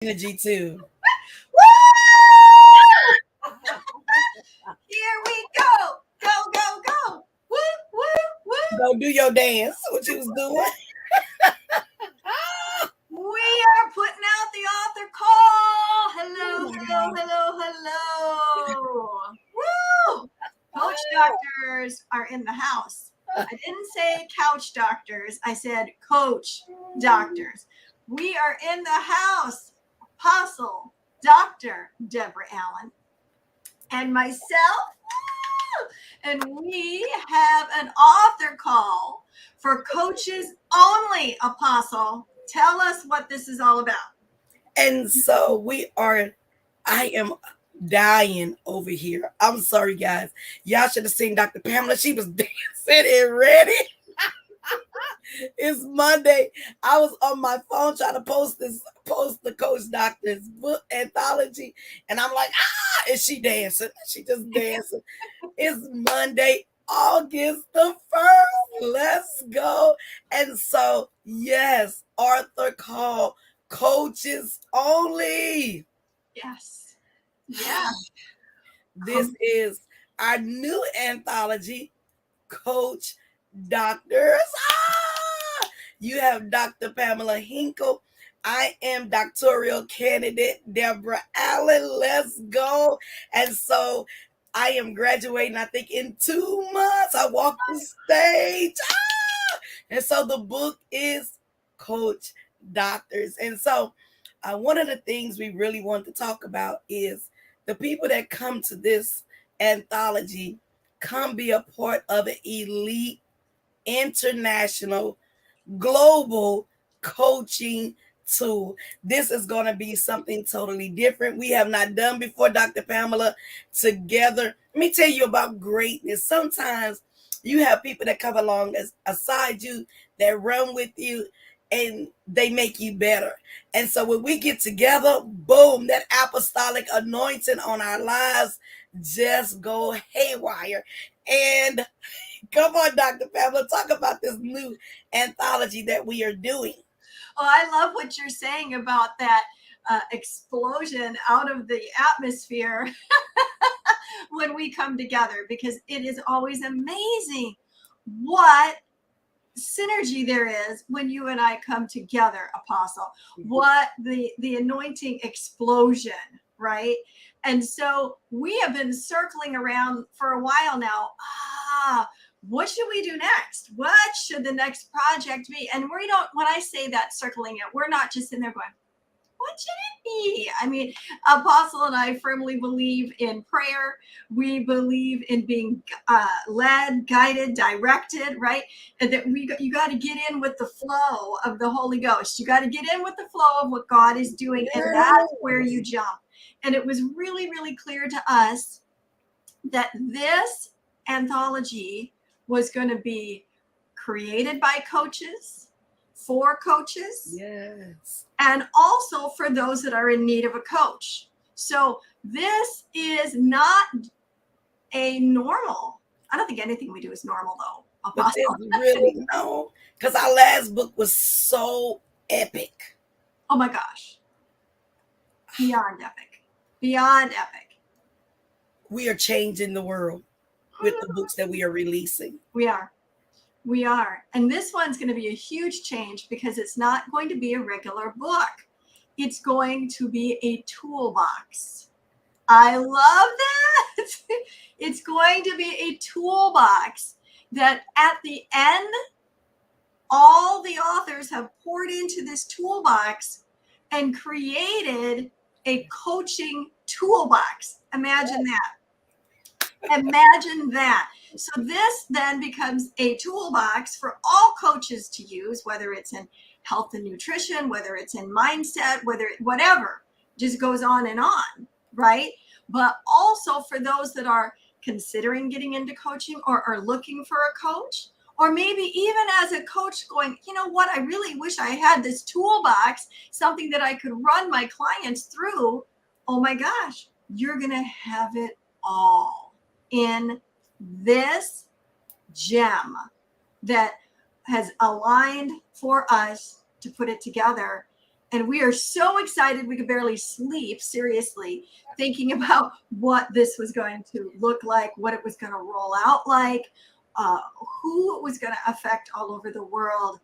Energy too. Woo! Here we go. Go, go, go. Woo, woo, woo. Go do your dance. What you was doing? We are putting out the author call. Oh Hello, my hello, God. hello, hello. Woo! Coach doctors are in the house. I didn't say couch doctors. I said coach doctors. We are in the house. Apostle Dr. Deborah Allen and myself. And we have an author call for coaches only, Apostle. Tell us what this is all about. And so I am dying over here. I'm sorry, guys. Y'all should have seen Dr. Pamela. She was dancing and ready. It's Monday. I was on my phone trying to post the Coach Doctor's book anthology. And I'm like, is she dancing? She just dancing. It's Monday, August the 1st. Let's go. And so, yes, Arthur called coaches only. Yes. Yeah. This is our new anthology, Coach Doctors. You have Dr. Pamela Henkel. I am doctoral candidate Deborah Allen. Let's go. And so I am graduating, I think, in 2 months. I walk the stage. And so the book is Coach Doctors. And so one of the things we really want to talk about is the people that come to this anthology come be a part of an elite international global coaching tool. This is going to be something totally different. We have not done before, Dr. Pamela, together. Let me tell you about greatness. Sometimes you have people that come along aside you, that run with you, and they make you better. And so when we get together, boom, that apostolic anointing on our lives just go haywire. And come on, Dr. Pamela, talk about this new anthology that we are doing. Well, I love what you're saying about that explosion out of the atmosphere when we come together, because it is always amazing what synergy there is when you and I come together, Apostle. What the anointing explosion, right? And so we have been circling around for a while now. What should we do next? What should the next project be? And we don't, when I say that, circling it, we're not just in there going, what should it be? I mean, Apostle and I firmly believe in prayer. We believe in being led, guided, directed, right? And that you got to get in with the flow of the Holy Ghost. You got to get in with the flow of what God is doing, and that's where you jump. And it was really, really clear to us that this anthology was going to be created by coaches, for coaches, yes, and also for those that are in need of a coach. So this is not a normal. I don't think anything we do is normal, though. but this really no, because our last book was so epic. Oh my gosh, beyond epic, beyond epic. We are changing the world with the books that we are releasing. We are. We are. And this one's going to be a huge change because it's not going to be a regular book. It's going to be a toolbox. I love that. It's going to be a toolbox that at the end, all the authors have poured into this toolbox and created a coaching toolbox. Imagine that. Imagine that. So this then becomes a toolbox for all coaches to use, whether it's in health and nutrition, whether it's in mindset, whatever, just goes on, right? But also for those that are considering getting into coaching or are looking for a coach, or maybe even as a coach going, you know what, I really wish I had this toolbox, something that I could run my clients through. Oh my gosh, you're going to have it all in this gem that has aligned for us to put it together. And we are so excited we could barely sleep, seriously, thinking about what this was going to look like, what it was going to roll out like, uh, who it was going to affect all over the world,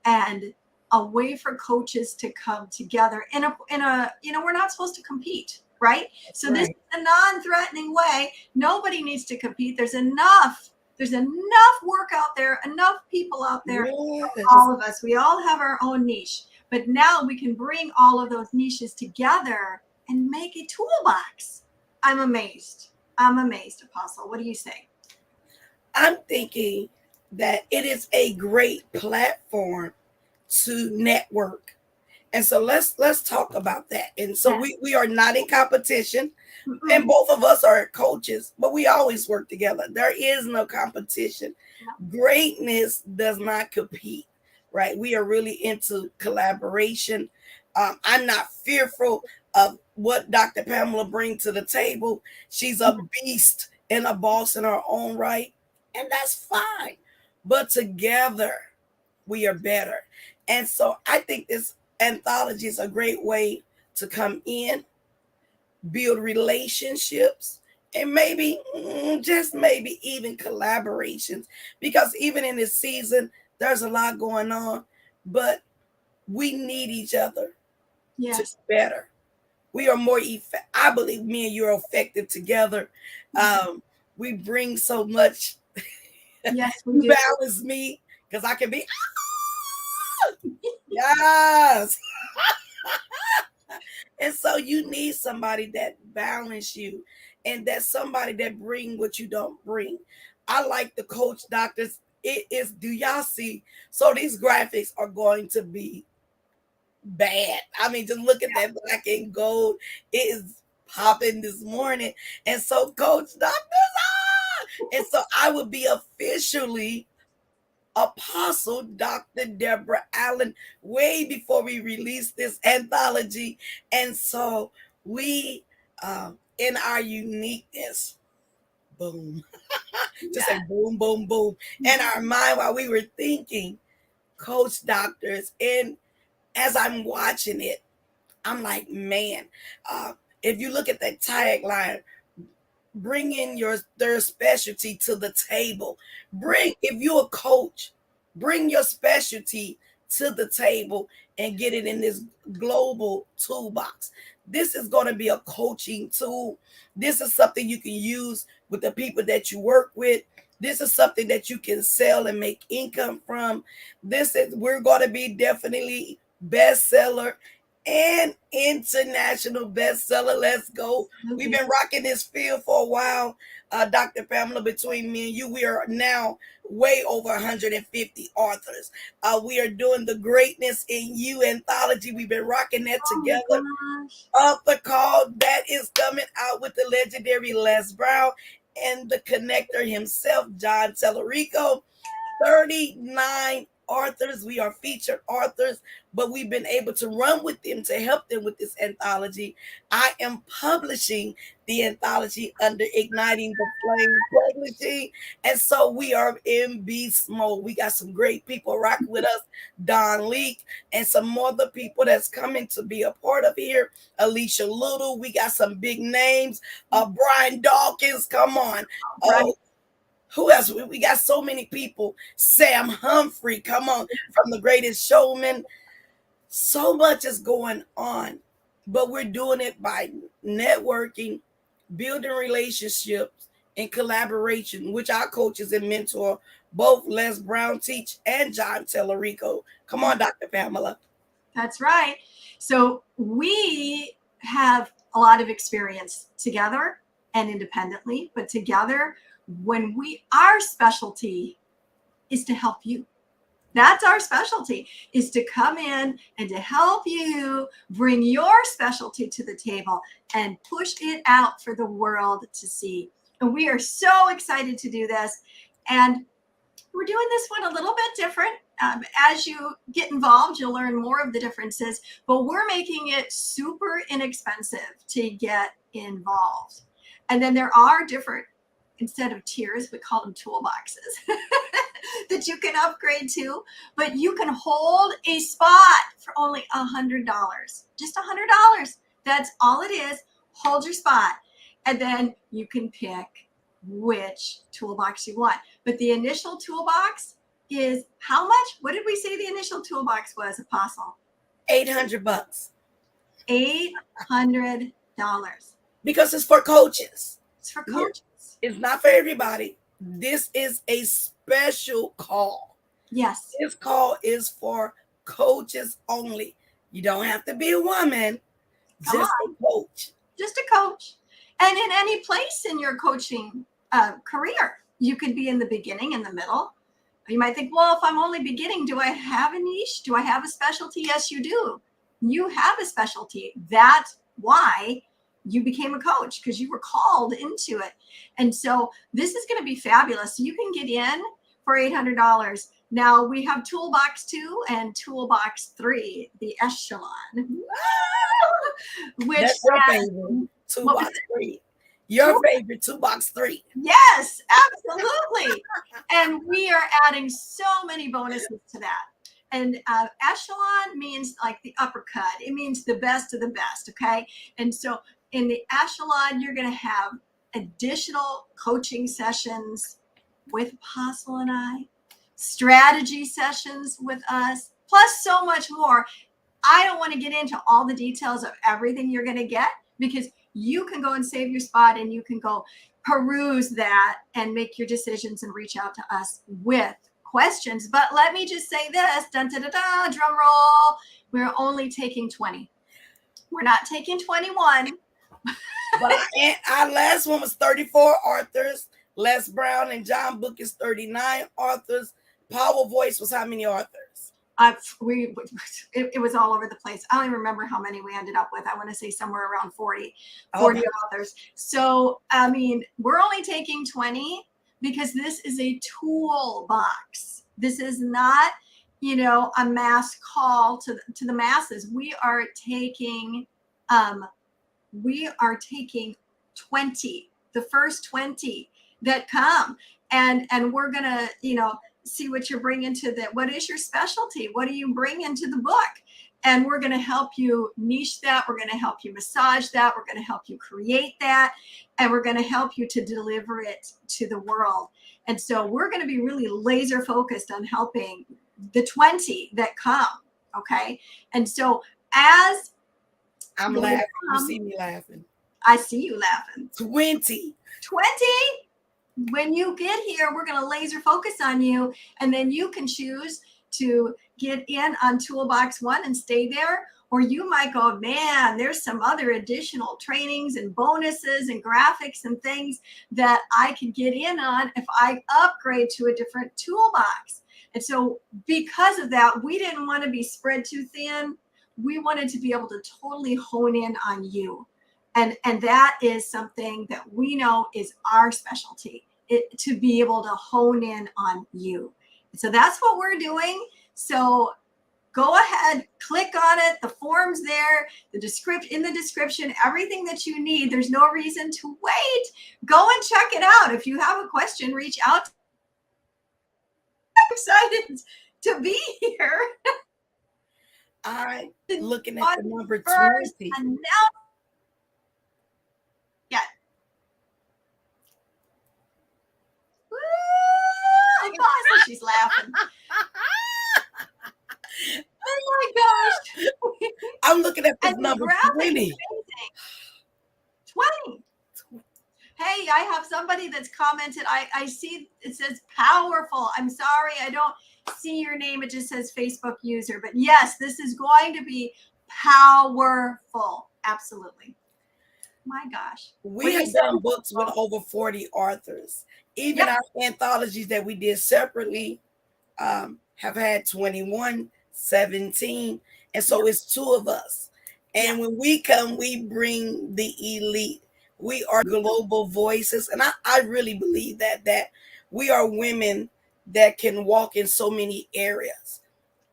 and a way for coaches to come together in a we're not supposed to compete, right? So this Right. is a non-threatening way. Nobody needs to compete. There's enough work out there, enough people out there, Yes. all of us. We all have our own niche. But now we can bring all of those niches together and make a toolbox. I'm amazed. I'm amazed, Apostle. What do you say? I'm thinking that it is a great platform to network. And so let's talk about that. And so Yes. we are not in competition, and Mm-mm. both of us are coaches, but we always work together. There is no competition. Greatness does not compete, right? We are really into collaboration. I'm not fearful of what Dr. Pamela brings to the table. She's a beast and a boss in her own right, and that's fine. But together, we are better. And so I think this anthology is a great way to come in, build relationships, and maybe, just maybe even collaborations. Because even in this season, there's a lot going on, but we need each other to Yes. be better. We are more I believe me and you are effective together. Um, we bring so much. Yes, we You do. balance me because I can be, yes. And so you need somebody that balance you, and that somebody that bring what you don't bring. I like the coach doctors. It is, do y'all see? So these graphics are going to be bad. I mean, just look at that black and gold. It is popping this morning. And so coach doctors, and so I would be officially Apostle Dr. Deborah Allen way before we released this anthology. And so we, in our uniqueness, boom, just say Yeah. boom, boom, boom, in our mind while we were thinking, coach doctors. And as I'm watching it, I'm like, man, uh, if you look at that tagline, bring in their specialty to the table. Bring, if you're a coach, bring your specialty to the table and get it in this global toolbox. This is going to be a coaching tool. This is something you can use with the people that you work with. This is something that you can sell and make income from. This is, we're going to be definitely bestseller and international bestseller. Let's go. We've Absolutely. been rocking this field for a while, Dr. Pamela. Between me and you, we are now way over 150 authors. We are doing the Greatness in You anthology. We've been rocking that Oh my together. gosh. Author call that is coming out with the legendary Les Brown and the connector himself, John Tellerico. 39 authors. We are featured authors, but we've been able to run with them to help them with this anthology. I am publishing the anthology under Igniting the Flame Publishing. And so we are in beast mode. We got some great people rocking with us, Don Leak, and some other people that's coming to be a part of here. Alicia Little, we got some big names. Brian Dawkins, come on. Right. Who else? We got so many people. Sam Humphrey, come on, from The Greatest Showman. So much is going on, but we're doing it by networking, building relationships, and collaboration, which our coaches and mentor, both Les Brown teach and John Tellerico. Come on, Dr. Pamela. That's right. So we have a lot of experience together and independently, but together, our specialty is to help you. That's our specialty, is to come in and to help you bring your specialty to the table and push it out for the world to see. And we are so excited to do this. And we're doing this one a little bit different. As you get involved, you'll learn more of the differences, but we're making it super inexpensive to get involved. And then there are different, instead of tiers, we call them toolboxes. that you can upgrade to, but you can hold a spot for only $100. Just $100. That's all it is. Hold your spot. And then you can pick which toolbox you want. But the initial toolbox is how much? What did we say the initial toolbox was, Apostle? $800. $800. Because it's for coaches. It's for coaches. It's not for everybody. This is a special call. Yes. This call is for coaches only. You don't have to be a woman, just a coach. Just a coach. And in any place in your coaching career, you could be in the beginning, in the middle. You might think, well, if I'm only beginning, do I have a niche? Do I have a specialty? Yes, you do. You have a specialty. That's why you became a coach, because you were called into it. And so this is going to be fabulous. You can get in for $800. Now we have Toolbox 2 and Toolbox 3, the echelon. Which that's your favorite, Toolbox 3. Your favorite, Toolbox 3. Yes, absolutely. And we are adding so many bonuses to that. And echelon means like the uppercut. It means the best of the best, okay? And so in the echelon, you're going to have additional coaching sessions with Apostle and I, strategy sessions with us, plus so much more. I don't want to get into all the details of everything you're going to get, because you can go and save your spot and you can go peruse that and make your decisions and reach out to us with questions. But let me just say this, dun, dun, dun, dun, drum roll, we're only taking 20. We're not taking 21. But our last one was 34 authors. Les Brown and John Book is 39 authors. Power Voice was how many authors? It was all over the place. I don't even remember how many we ended up with. I want to say somewhere around 40 authors. So, I mean, we're only taking 20 because this is a toolbox. This is not, a mass call to the masses. We are taking 20, the first 20 that come, and we're going to, see what you're bringing to that. What is your specialty? What do you bring into the book? And we're going to help you niche that. We're going to help you massage that. We're going to help you create that. And we're going to help you to deliver it to the world. And so we're going to be really laser focused on helping the 20 that come. Okay. And so as I'm laughing, you see me laughing. I see you laughing. 20. When you get here, we're going to laser focus on you, and then you can choose to get in on Toolbox 1 and stay there, or you might go, man, there's some other additional trainings and bonuses and graphics and things that I could get in on if I upgrade to a different toolbox. And so because of that, we didn't want to be spread too thin. We wanted to be able to totally hone in on you. And that is something that we know is our specialty, to be able to hone in on you. So that's what we're doing. So go ahead, click on it. The form's there, in the description, everything that you need. There's no reason to wait. Go and check it out. If you have a question, reach out. I'm excited to be here. I'm looking at the number 20. Yeah. Woo! She's laughing. Oh my gosh. I'm looking at this number 20. 20. Hey, I have somebody that's commented. I see it says powerful. I'm sorry, I don't see your name. It just says Facebook user. But yes, this is going to be powerful. Absolutely. My gosh. We have done books with over 40 authors. Even our anthologies that we did separately have had 21, 17. And so it's 2 of us. And when we come, we bring the elite. We are global voices. And I really believe that we are women that can walk in so many areas.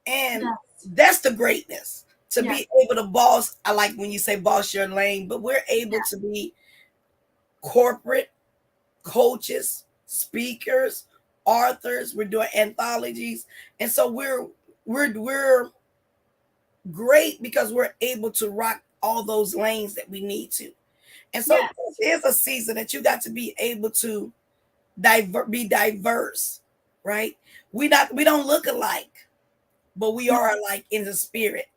And that's the greatness. To be able to boss, I like when you say boss your lane, but we're able to be corporate, coaches, speakers, authors, we're doing anthologies, and so we're great because we're able to rock all those lanes that we need to. And so Yes. this is a season that you got to be able to be diverse, right? We don't look alike, but we are alike in the spirit.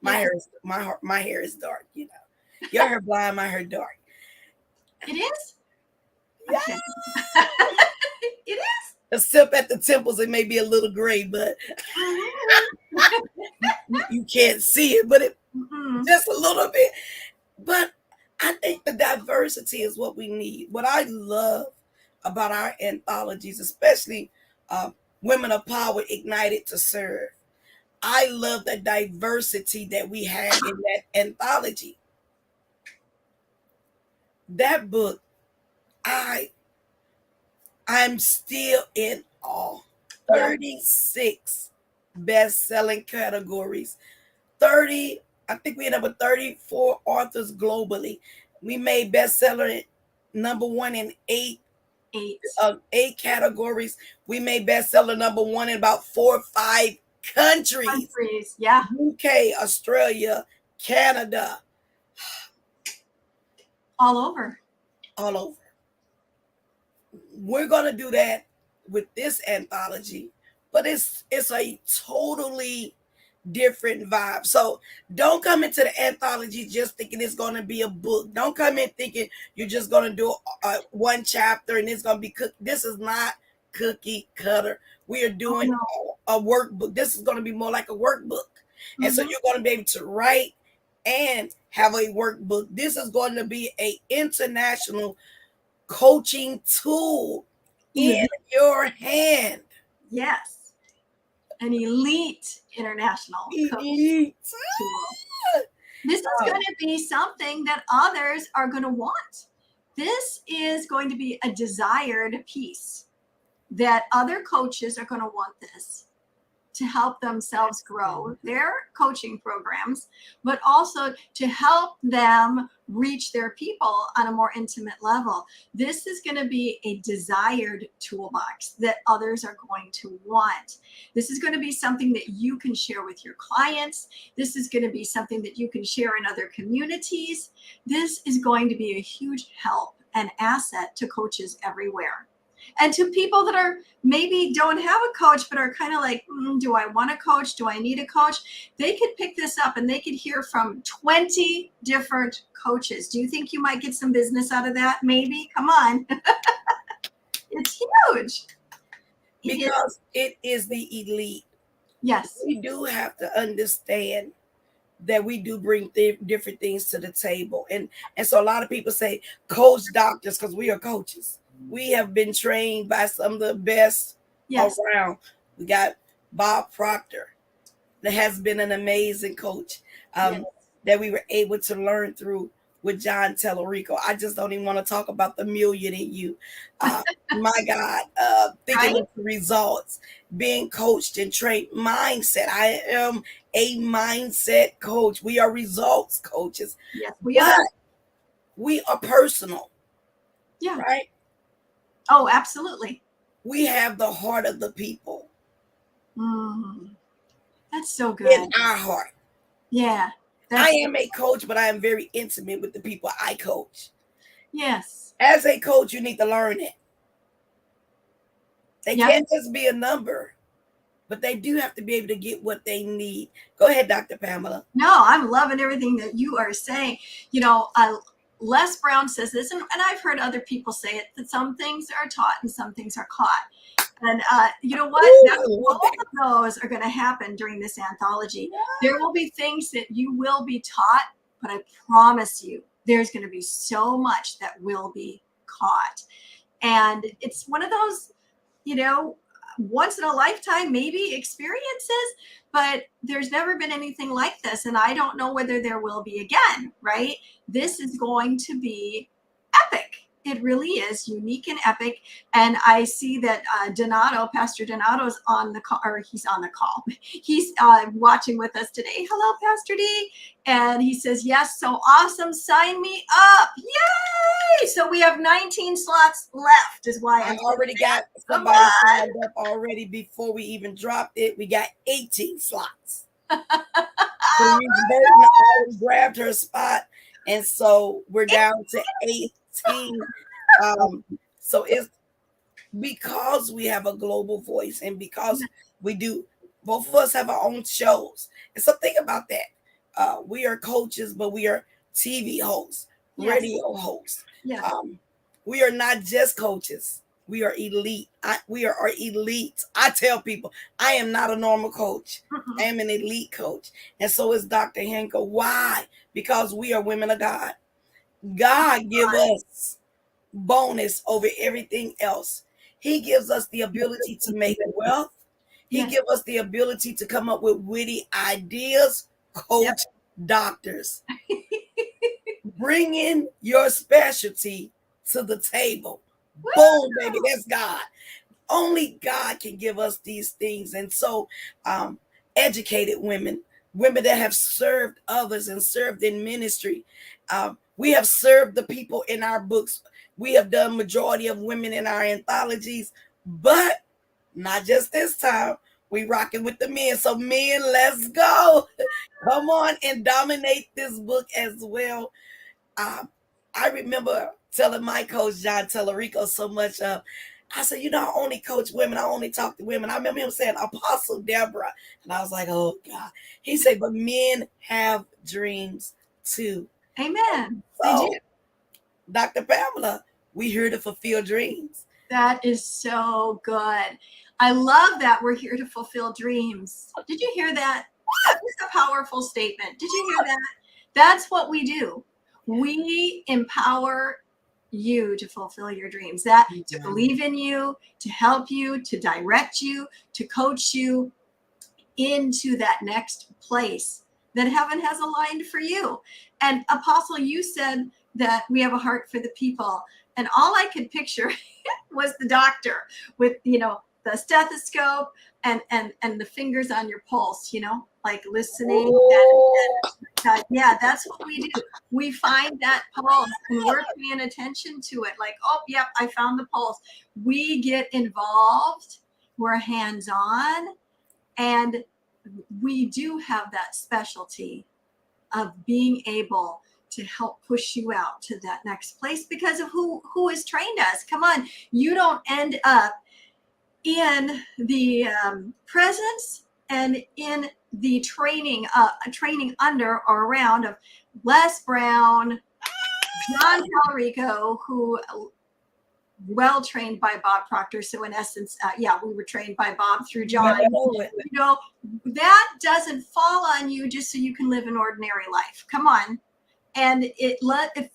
Yes. My hair is dark, Your hair blonde, my hair dark. It is. Yeah. Okay. It is. Except at the temples, it may be a little gray, but you can't see it, but it just a little bit. But I think the diversity is what we need. What I love about our anthologies, especially Women of Power Ignited to Serve, I love the diversity that we have in that anthology. That book, I'm still in awe. Yeah. 36 best-selling categories. 30, I think we ended up with 34 authors globally. We made bestseller #1 in eight categories. We made bestseller #1 in about 4 or 5 countries. Yeah. UK, Australia, Canada, All over. all over. We're gonna do that with this anthology, but it's a totally different vibe. So don't come into the anthology just thinking it's going to be a book. Don't come in thinking you're just going to do one chapter and it's going to be This is not cookie cutter. We are doing a workbook. This is going to be more like a workbook. And so you're going to be able to write and have a workbook. This is going to be a international coaching tool in your hand. Yes. An elite international Elite. tool. This is going to be something that others are going to want. This is going to be a desired piece that other coaches are going to want this to help themselves grow their coaching programs, but also to help them reach their people on a more intimate level. This is going to be a desired toolbox that others are going to want. This is going to be something that you can share with your clients. This is going to be something that you can share in other communities. This is going to be a huge help and asset to coaches everywhere. And to people that are maybe don't have a coach, but are kind of like, do I want a coach? Do I need a coach? They could pick this up and they could hear from 20 different coaches. Do you think you might get some business out of that? Maybe. Come on. It's huge. Because it is the elite. Yes. We do have to understand that we do bring different things to the table. And so a lot of people say coach doctors because we are coaches. We have been trained by some of the best around. We got Bob Proctor, that has been an amazing coach that we were able to learn through with John Tellerico. I just don't even want to talk about the million in you. My God, thinking of the results, being coached and trained, mindset. I am a mindset coach. We are results coaches. Yes, we are. We are personal. Yeah. Right? Oh, absolutely. We have the heart of the people. That's so good. In our heart. Yeah. I am a coach, but I am very intimate with the people I coach. Yes. As a coach, you need to learn it. They can't just be a number, but they do have to be able to get what they need. Go ahead, Dr. Pamela. No, I'm loving everything that you are saying. You know, Les Brown says this, and I've heard other people say it, that some things are taught and some things are caught. And you know what? Both of those are going to happen during this anthology. There will be things that you will be taught, but I promise you, there's going to be so much that will be caught. And it's one of those, you know, once in a lifetime, maybe experiences, but there's never been anything like this. And I don't know whether there will be again, right? This is going to be epic. it really is unique and epic. And I see that Pastor Donato's on the call, or he's on the call. He's watching with us today. Hello, Pastor D. And he says, yes, so awesome. Sign me up. Yay! So we have 19 slots left is why I already got somebody signed up already before we even dropped it. We got 18 slots. Sharice Burton already grabbed her spot, and so we're down to 18. So it's because we have a global voice, and because we do, both of us have our own shows. And so think about that. We are coaches, but we are TV hosts, radio hosts. Yes. We are not just coaches. We are elite. We are elite. I tell people, I am not a normal coach. I am an elite coach. And so is Dr. Henkel. Why? Because we are women of God. God give us bonus over everything else. He gives us the ability to make wealth. He gives us the ability to come up with witty ideas. Coach doctors. Bring in your specialty to the table. Boom, baby, that's God. Only God can give us these things. And so educated women that have served others and served in ministry. We have served the people in our books. We have done majority of women in our anthologies, but not just this time. We rocking with the men. So men, let's go. Come on and dominate this book as well. I remember telling my coach, John Tellerico, so much. I said, I only coach women. I only talk to women. I remember him saying, Apostle Deborah. And I was like, oh, God. He said, but men have dreams too. Amen. So, they do. Dr. Pamela, we're here to fulfill dreams. That is so good. I love that we're here to fulfill dreams. Did you hear that? That was a powerful statement. Did you hear that? That's what we do. We empower you to fulfill your dreams, that to believe in you, to help you, to direct you, to coach you into that next place that heaven has aligned for you. And Apostle, you said that we have a heart for the people. And all I could picture was the doctor with, the stethoscope and the fingers on your pulse, like listening. Yeah, that's what we do. We find that pulse and we're paying attention to it. Like, oh, yep, I found the pulse. We get involved. We're hands-on. And we do have that specialty of being able to help push you out to that next place because of who has trained us. Come on, you don't end up in the presence and in the training under or around of Les Brown, John Tallarico, who well trained by Bob Proctor. So in essence, we were trained by Bob through John. That doesn't fall on you just so you can live an ordinary life. Come on. And it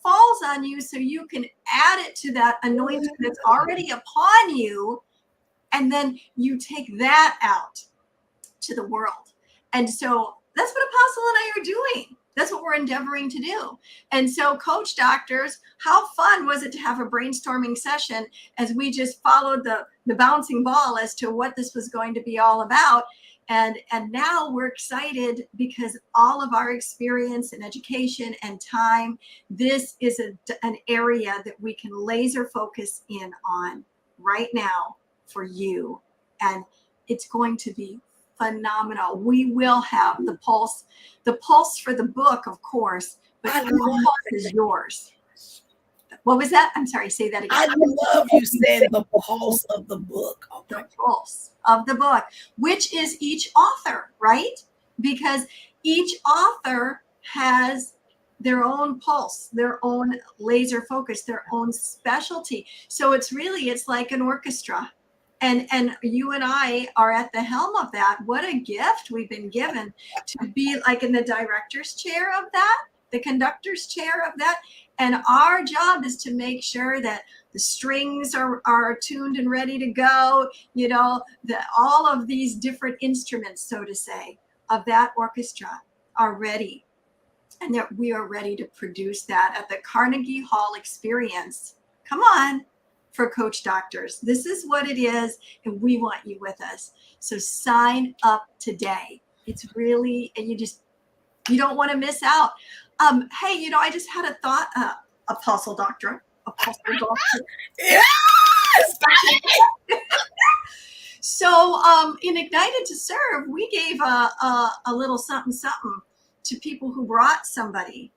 falls on you so you can add it to that anointing that's already upon you. And then you take that out to the world. And so that's what Apostle and I are doing. That's what we're endeavoring to do. And so, coach doctors, how fun was it to have a brainstorming session as we just followed the bouncing ball as to what this was going to be all about. And now we're excited because all of our experience and education and time, this is an area that we can laser focus in on right now for you. And it's going to be phenomenal. We will have the pulse for the book, of course, but the pulse is yours. What was that? I'm sorry, say that again. I love you saying the pulse of the book. The pulse of the book, which is each author, right? Because each author has their own pulse, their own laser focus, their own specialty. So it's like an orchestra. And you and I are at the helm of that. What a gift we've been given to be like in the director's chair of that, the conductor's chair of that. And our job is to make sure that the strings are tuned and ready to go, that all of these different instruments, so to say, of that orchestra are ready. And that we are ready to produce that at the Carnegie Hall experience. Come on, for Coach Doctors. This is what it is, and we want you with us. So sign up today. It's really, and you don't want to miss out. Hey, I just had a thought, Apostle Doctor. Yes! So in Ignited to Serve, we gave a little something to people who brought somebody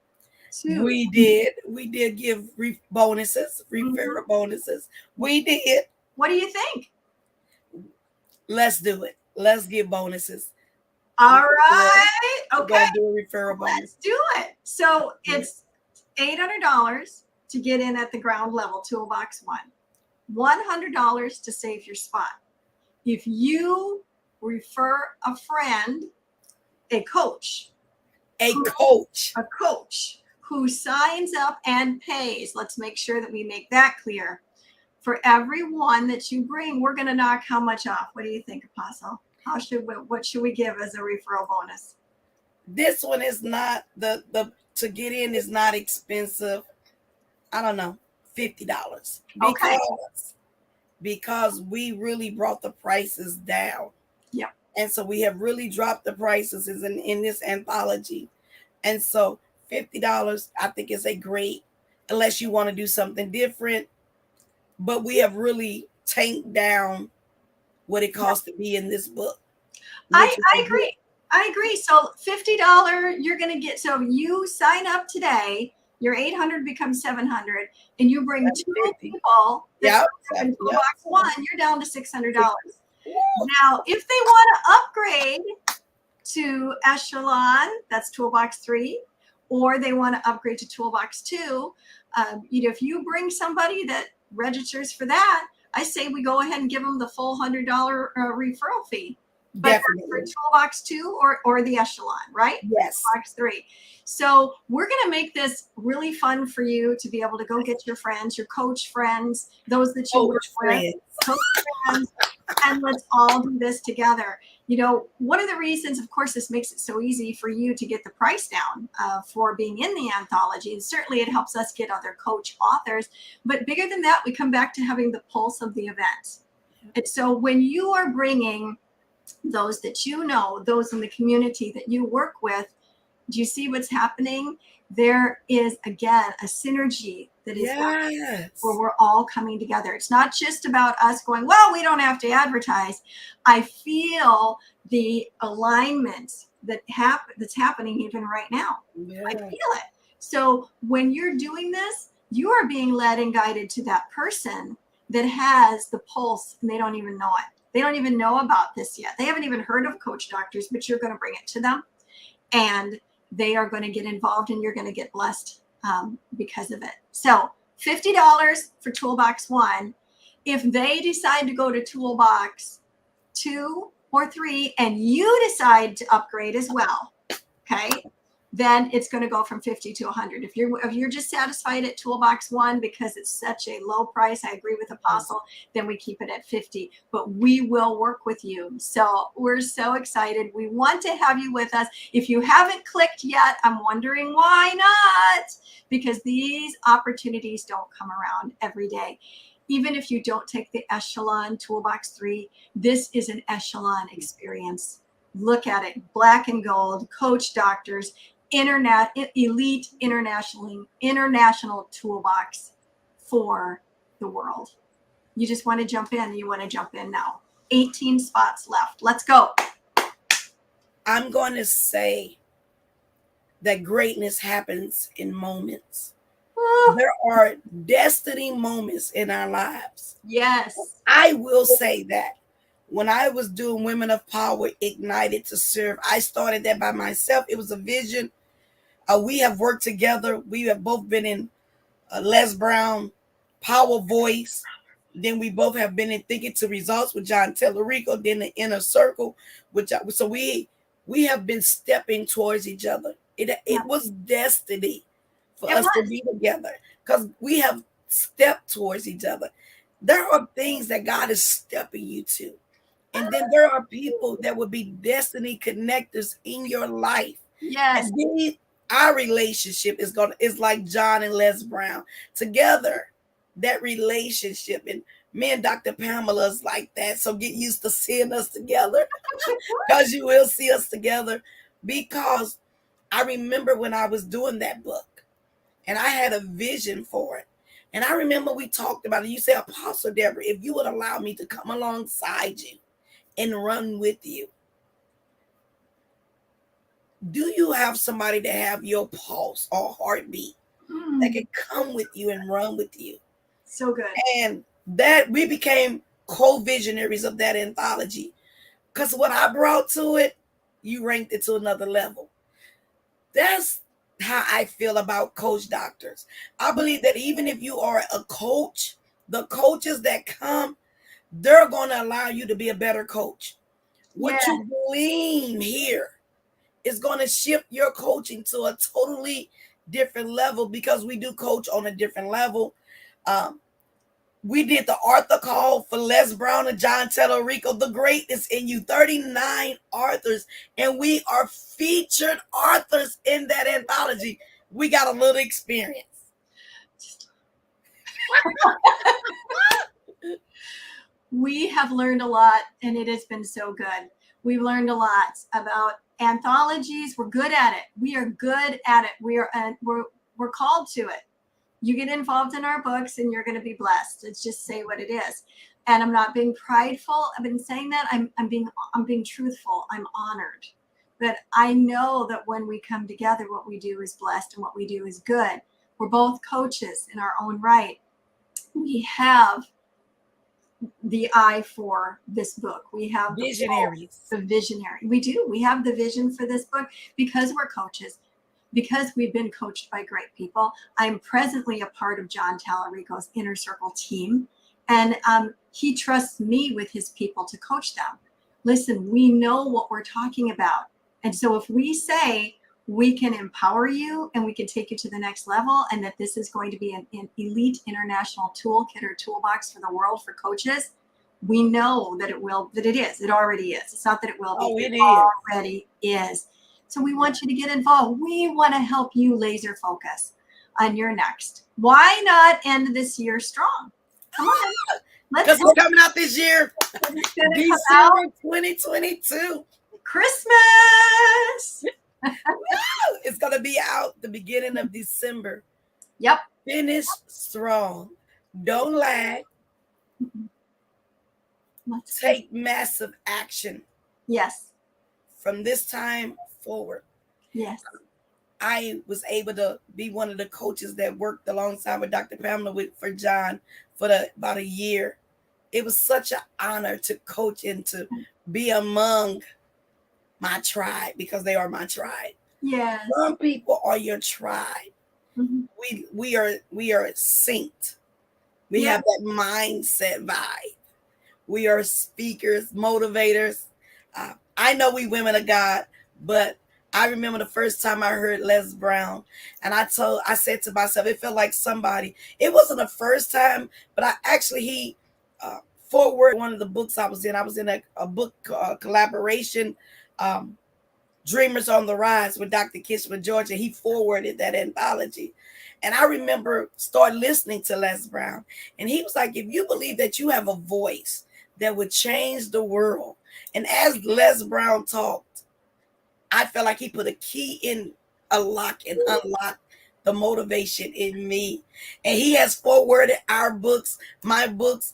to. We did give bonuses, referral bonuses. We did. What do you think? Let's do it. Let's give bonuses. All right. We're Okay. gonna do a referral bonus. Let's do it. So it's $800 to get in at the ground level, Toolbox 1. $100 to save your spot. If you refer a friend, a coach who signs up and pays, let's make sure that we make that clear. For every one that you bring, we're going to knock how much off? What do you think, Apostle? What should we give as a referral bonus? This one is not the to get in is not expensive. I don't know, $50. Okay. Because we really brought the prices down. Yeah. And so we have really dropped the prices in this anthology. And so $50, I think, is a great, unless you want to do something different. But we have really tanked down what it costs to be in this book. I agree. I agree. So $50, you're going to get, so you sign up today, your $800 becomes $700, and you bring That's 2 50. people. Yep. In Toolbox 1, you're down to $600. Now, if they want to upgrade to Echelon, that's Toolbox 3, or they want to upgrade to Toolbox 2, if you bring somebody that registers for that, I say we go ahead and give them the full $100 referral fee. But Definitely. for Toolbox 2 or the Echelon, right? Yes. Toolbox 3. So we're going to make this really fun for you to be able to go get your friends, your coach friends, those that you work with, coach friends, and let's all do this together. One of the reasons, of course, this makes it so easy for you to get the price down for being in the anthology. And certainly it helps us get other coach authors. But bigger than that, we come back to having the pulse of the event. And so when you are bringing those that those in the community that you work with, do you see what's happening? There is, again, a synergy that is happening where we're all coming together. It's not just about us going, well, we don't have to advertise. I feel the alignment that's happening even right now. I feel it. So when you're doing this, you are being led and guided to that person that has the pulse, and they don't even know it. They don't even know about this yet. They haven't even heard of Coach Doctors, but you're going to bring it to them, and they are going to get involved, and you're going to get blessed because of it. So $50 for Toolbox 1. If they decide to go to Toolbox 2 or 3, and you decide to upgrade as well, okay, then it's going to go from 50 to 100. If you're just satisfied at Toolbox 1 because it's such a low price, I agree with Apostle, then we keep it at 50. But we will work with you. So we're so excited. We want to have you with us. If you haven't clicked yet, I'm wondering why not? Because these opportunities don't come around every day. Even if you don't take the Echelon Toolbox 3, this is an Echelon experience. Look at it, black and gold, Coach Doctors, elite international toolbox for the world. You just want to jump in. You want to jump in now. 18 spots left. Let's go. I'm going to say that greatness happens in moments. There are destiny moments in our lives. Yes. I will say that. When I was doing Women of Power Ignited to Serve, I started that by myself. It was a vision. We have worked together. We have both been in Les Brown, Power Voice. Then we both have been in Thinking to Results with John Tellerico. Then the Inner Circle, so we have been stepping towards each other. It was destiny for us to be together because we have stepped towards each other. There are things that God is stepping you to. And then there are people that will be destiny connectors in your life. Yes. And then our relationship is like John and Les Brown together. that relationship. And me and Dr. Pamela's like that. So get used to seeing us together because you will see us together. Because I remember when I was doing that book and I had a vision for it. And I remember we talked about it. You said, Apostle Deborah, if you would allow me to come alongside you and run with you, do you have somebody to have your pulse or heartbeat that can come with you and run with you? So good. And that we became co-visionaries of that anthology. Because what I brought to it, you ranked it to another level. That's how I feel about coach doctors. I believe that even if you are a coach, the coaches that come, they're going to allow you to be a better coach. What Yeah. you glean here is going to shift your coaching to a totally different level because we do coach on a different level. We did the Arthur call for Les Brown and John Tellerico. The greatness in you, 39 authors, and we are featured authors in that anthology. We got a little experience. We have learned a lot, and it has been so good. We've learned a lot about anthologies. We're good at it. We are good at it. We're called to it. You get involved in our books and you're going to be blessed. Let's just say what it is. And I'm not being prideful. I've been saying that. I'm being truthful. I'm honored. But I know that when we come together, what we do is blessed and what we do is good. We're both coaches in our own right. We have the eye for this book. We have Visionaries. the visionary. We do. We have the vision for this book because we're coaches, because we've been coached by great people. I'm presently a part of John Tallarico's Inner Circle team, and he trusts me with his people to coach them. Listen, we know what we're talking about. And so if we say we can empower you and we can take you to the next level, and that this is going to be an elite international toolkit or toolbox for the world for coaches, we know that it is. It already is. It's not that it will be. Oh, it already is. So we want you to get involved. We want to help you laser focus on your next. Why not end this year strong? Come on. Because it's coming out this year. December 2022. Christmas. It's going to be out the beginning of December. Yep. Finish strong. Don't lag. Take massive action. Yes. From this time forward. Yes. I was able to be one of the coaches that worked alongside with Dr. Pamela for John for about a year. It was such an honor to coach and to be among my tribe, because they are my tribe. Yes. Some people are your tribe. Mm-hmm. We are synced. We have that mindset vibe. We are speakers, motivators. I know we women of God, but I remember the first time I heard Les Brown, and I said to myself, it felt like somebody. It wasn't the first time, but he forward one of the books I was in. I was in a book collaboration, Dreamers on the Rise with Dr. Kishma George, and he forwarded that anthology. And I remember start listening to Les Brown, and he was like, if you believe that you have a voice that would change the world. And as Les Brown talked, I felt like he put a key in a lock and unlocked the motivation in me. And he has forwarded our books, my books,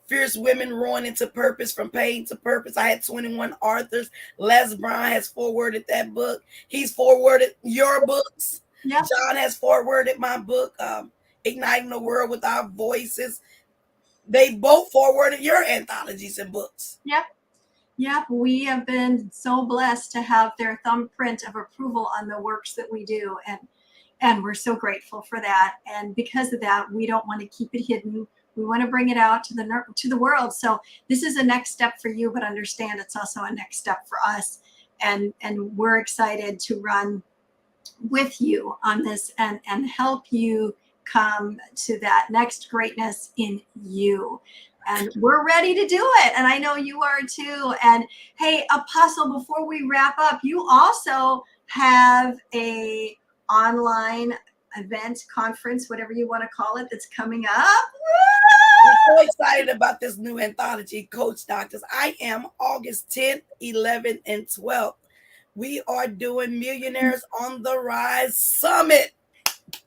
Fierce Women Roaring into Purpose, From Pain to Purpose. I had 21 authors. Les Brown has forwarded that book. He's forwarded your books. Yep. John has forwarded my book, Igniting the World with Our Voices. They both forwarded your anthologies and books. Yep. Yep. We have been so blessed to have their thumbprint of approval on the works that we do. And we're so grateful for that. And because of that, we don't want to keep it hidden. We want to bring it out to the world. So this is a next step for you, but understand it's also a next step for us. And we're excited to run with you on this and help you come to that next greatness in you. And we're ready to do it. And I know you are too. And hey, Apostle, before we wrap up, you also have a online event, conference, whatever you want to call it, that's coming up. I'm so excited about this new anthology, Coach Doctors. I am August 10th, 11th, and 12th. We are doing Millionaires on the Rise Summit. It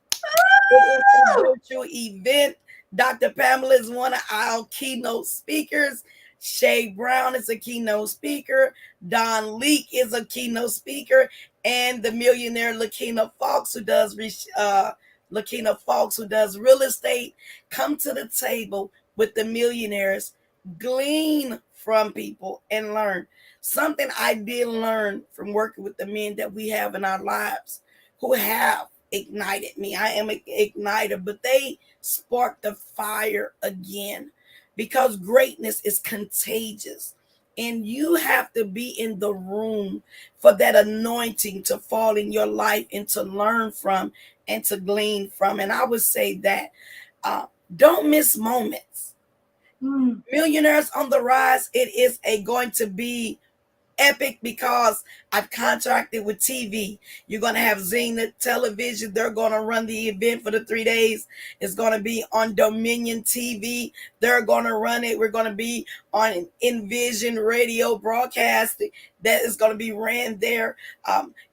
is a virtual event. Dr. Pamela is one of our keynote speakers. Shay Brown is a keynote speaker. Don Leak is a keynote speaker, and the millionaire Lakina Fox, who does real estate, come to the table with the millionaires, glean from people, and learn. Something I did learn from working with the men that we have in our lives who have ignited me. I am an igniter, but they sparked the fire again because greatness is contagious. And you have to be in the room for that anointing to fall in your life and to learn from and to glean from. And I would say that don't miss moments. Millionaires on the Rise, it is going to be epic because I've contracted with TV. You're going to have Zenith Television. They're going to run the event for the 3 days. It's going to be on Dominion TV. They're going to run it. We're going to be on Envision Radio broadcasting that is going to be ran there.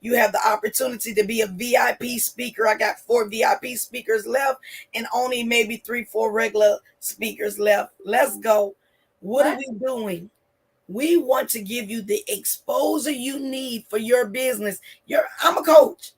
You have the opportunity to be a VIP speaker. I got 4 VIP speakers left and only maybe 3-4 regular speakers left. Let's go. What are we doing? We want to give you the exposure you need for your business. I'm a coach,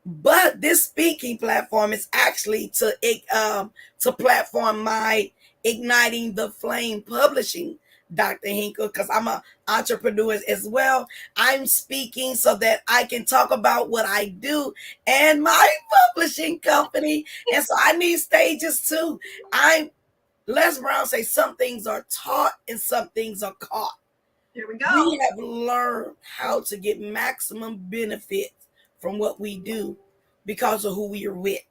but this speaking platform is actually to platform my Igniting the Flame publishing, Dr. Henkel, because I'm an entrepreneur as well. I'm speaking so that I can talk about what I do and my publishing company. And so I need stages too. Les Brown say some things are taught and some things are caught. There we go. We have learned how to get maximum benefit from what we do because of who we are with.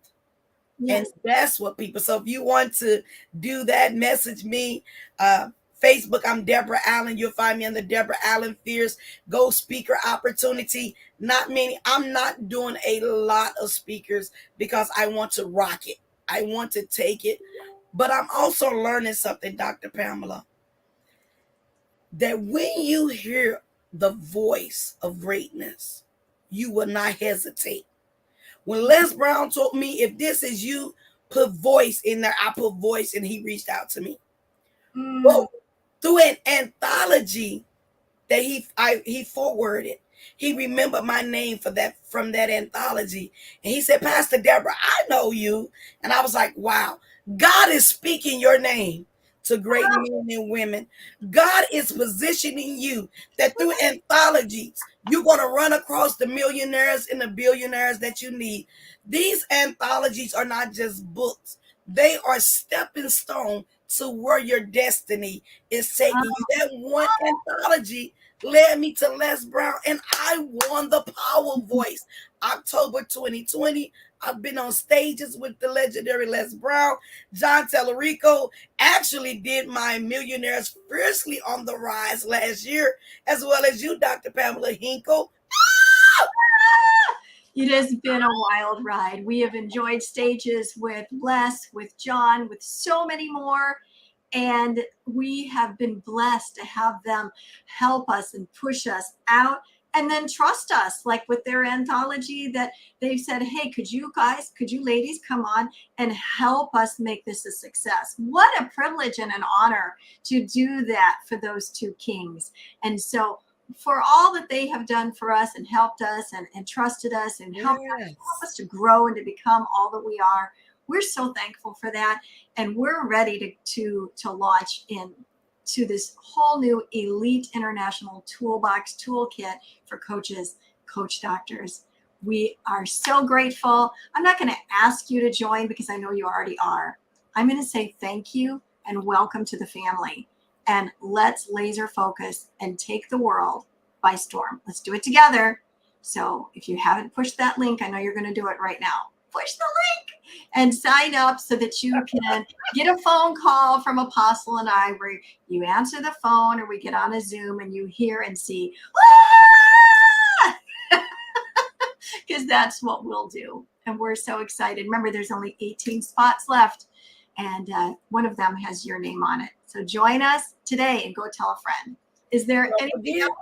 Yes. And that's what people. So if you want to do that, message me. Facebook, I'm Deborah Allen. You'll find me under Deborah Allen Fierce. Go speaker opportunity. Not many. I'm not doing a lot of speakers because I want to rock it. I want to take it. But I'm also learning something, Dr. Pamela, that when you hear the voice of greatness, you will not hesitate. When Les Brown told me, if this is you, put voice in there, I put voice, and he reached out to me. Well, through an anthology that he forwarded, he remembered my name from that anthology. And he said, Pastor Deborah, I know you. And I was like, wow, God is speaking your name to great men and women. God is positioning you that through anthologies, you're going to run across the millionaires and the billionaires that you need. These anthologies are not just books. They are stepping stone to where your destiny is taking you. That one anthology led me to Les Brown, and I won the Power Voice. October 2020, I've been on stages with the legendary Les Brown. John Tellerico actually did my Millionaires Fiercely on the Rise last year, as well as you, Dr. Pamela Henkel. It has been a wild ride. We have enjoyed stages with Les, with John, with so many more. And we have been blessed to have them help us and push us out and then trust us, like with their anthology that they've said, hey, could you ladies come on and help us make this a success? What a privilege and an honor to do that for those two kings. And so for all that they have done for us and helped us and trusted us and helped us to grow and to become all that we are, we're so thankful for that. And we're ready to launch into this whole new elite international toolkit for coaches, coach doctors. We are so grateful. I'm not going to ask you to join because I know you already are. I'm going to say thank you and welcome to the family. And let's laser focus and take the world by storm. Let's do it together. So if you haven't pushed that link, I know you're going to do it right now. Push the link and sign up so that you can get a phone call from Apostle and I where you answer the phone or we get on a Zoom and you hear and see. because that's what we'll do. And we're so excited. Remember, there's only 18 spots left, and one of them has your name on it. So join us today and go tell a friend. Is there anything else?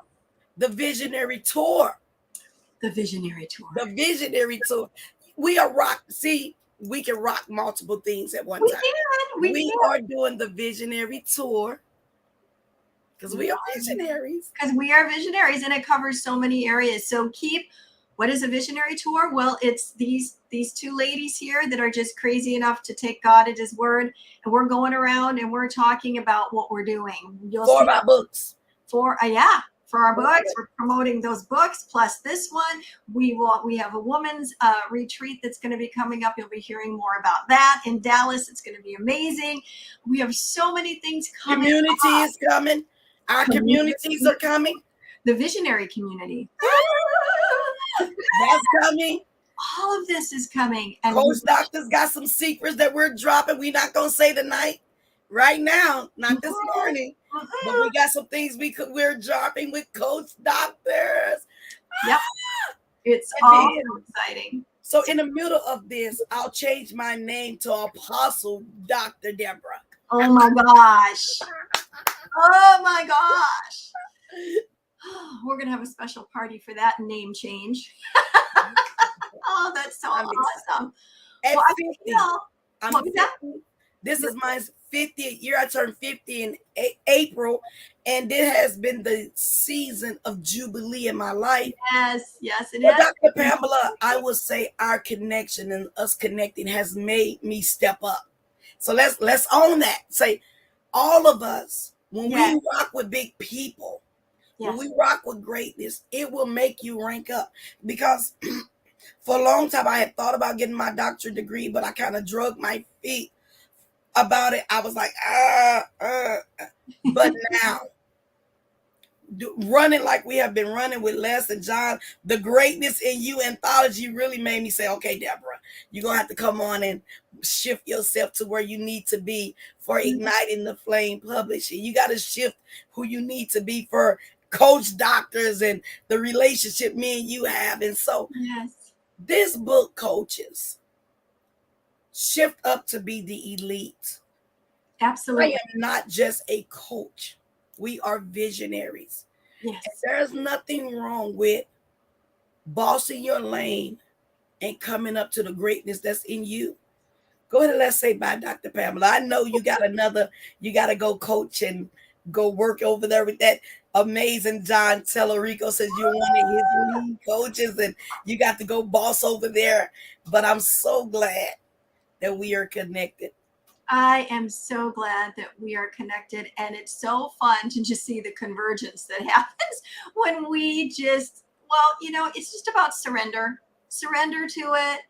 The Visionary Tour. The Visionary Tour. The Visionary Tour. We are rock. See, we can rock multiple things at one time. We are doing the Visionary Tour because we are visionaries. Because we are visionaries, and it covers so many areas. So what is a visionary tour? Well, it's these two ladies here that are just crazy enough to take God at his word. And we're going around and we're talking about what we're doing. For my books. For our books. We're promoting those books. Plus this one, we have a woman's retreat that's going to be coming up. You'll be hearing more about that in Dallas. It's going to be amazing. We have so many things coming. Community is coming. Our communities are coming. The visionary community. That's coming. All of this is coming. And Coach Doctor's got some secrets that we're dropping. We're not going to say tonight, right now, not this morning. But we got some things we're dropping with Coach Doctors. Yep. It's all exciting. So in the middle of this, I'll change my name to Apostle Dr. Deborah. Oh my gosh. Oh my gosh. We're going to have a special party for that name change. Oh, that's so awesome. At 50, I'm 50. This is my 50th year. I turned 50 in April, and it has been the season of Jubilee in my life. Yes, it is. Dr. Pamela, I would say our connection and us connecting has made me step up. So let's own that. Say, all of us, when we rock with big people, when we rock with greatness, it will make you rank up. Because for a long time, I had thought about getting my doctorate degree, but I kind of drug my feet about it. I was like, But now, running like we have been running with Les and John, the Greatness in You anthology really made me say, okay, Deborah, you're going to have to come on and shift yourself to where you need to be for Igniting the Flame Publishing. You got to shift who you need to be for Coach Doctors and the relationship me and you have. And so this book, coaches, shift up to be the elite. Absolutely. I am not just a coach. We are visionaries. Yes. And there's nothing wrong with bossing your lane and coming up to the greatness that's in you. Go ahead and let's say bye, Dr. Pamela. I know you got you got to go coach and go work over there with that amazing John Tellerico, says you're one of his lead coaches and you got to go boss over there. But I'm so glad that we are connected. I am so glad that we are connected, and it's so fun to just see the convergence that happens when we just, it's just about surrender to it,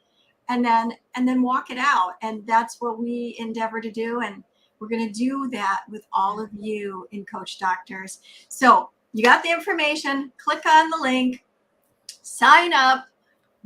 and then walk it out. And that's what we endeavor to do. And we're going to do that with all of you in Coach Doctors. So you got the information, click on the link, sign up.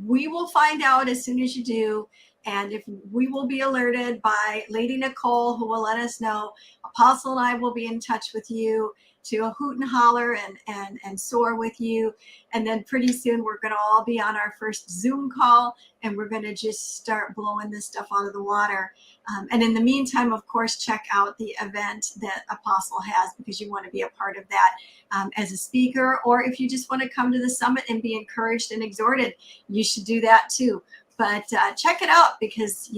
We will find out as soon as you do. And if we will be alerted by Lady Nicole, who will let us know. Apostle and I will be in touch with you to hoot and holler and soar with you. And then pretty soon we're going to all be on our first Zoom call, and we're going to just start blowing this stuff out of the water. And in the meantime, of course, check out the event that Apostle has, because you want to be a part of that as a speaker. Or if you just want to come to the summit and be encouraged and exhorted, you should do that too. But check it out, because,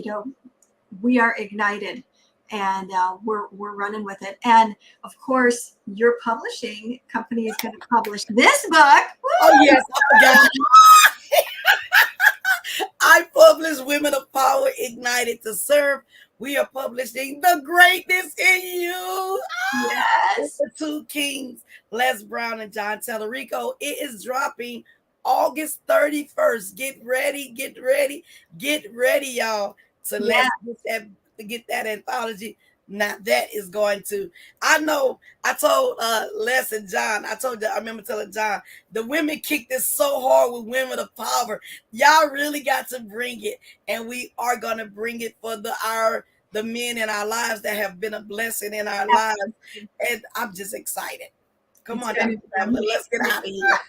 we are ignited, and we're running with it. And of course, your publishing company is going to publish this book. Woo! Oh, yes. Oh, God. I publish Women of Power Ignited to Serve. We are publishing The Greatness in You. Yes. The two kings, Les Brown and John Tellerico. It is dropping August 31st. Get ready, y'all, to let's get that anthology. Now that is going to, I know, I told Les and John, I remember telling John, the women kicked this so hard with Women of Power. Y'all really got to bring it, and we are going to bring it for the men in our lives that have been a blessing in our lives. And I'm just excited. Come It's on, going Dr. to be Pamela, let's get amazing. out of here.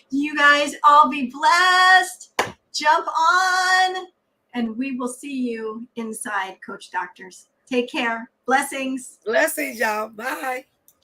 You guys all be blessed. Jump on, and we will see you inside, Coach Doctors. Take care. Blessings. Blessings, y'all. Bye.